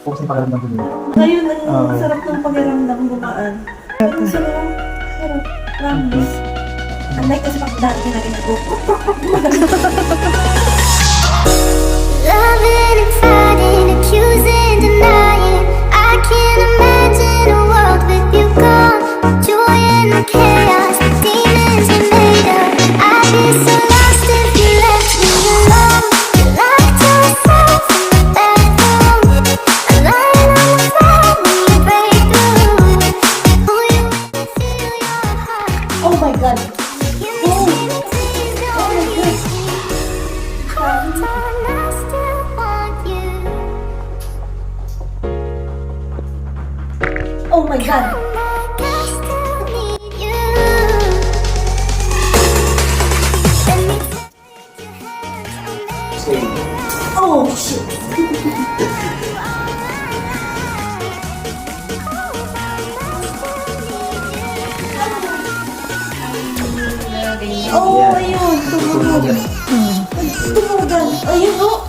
focus yung pagaramdam ko dito. Ngayon, ang sarap ng pakiramdam gumaan. Ang sarap. Sarap. Promise. Unlike kasi pag dati na ginagawa ko. Loving and fighting, accusing, denying. I can't imagine a world with you gone. Joy in the chaos, the demons you made up. I'd be so lost if you left me alone. You locked yourself in the bathroom. I'm lying on the floor when you break through. Who you with, feel your heart. Oh my God! You miss me, but please don't leave me. Hold on, I still want you. Oh my God! Like I still need you. Let me take your hands on me. Stay. Oh shit! Oh, ayun! Tumugan! Tumugan! Ayun, oh!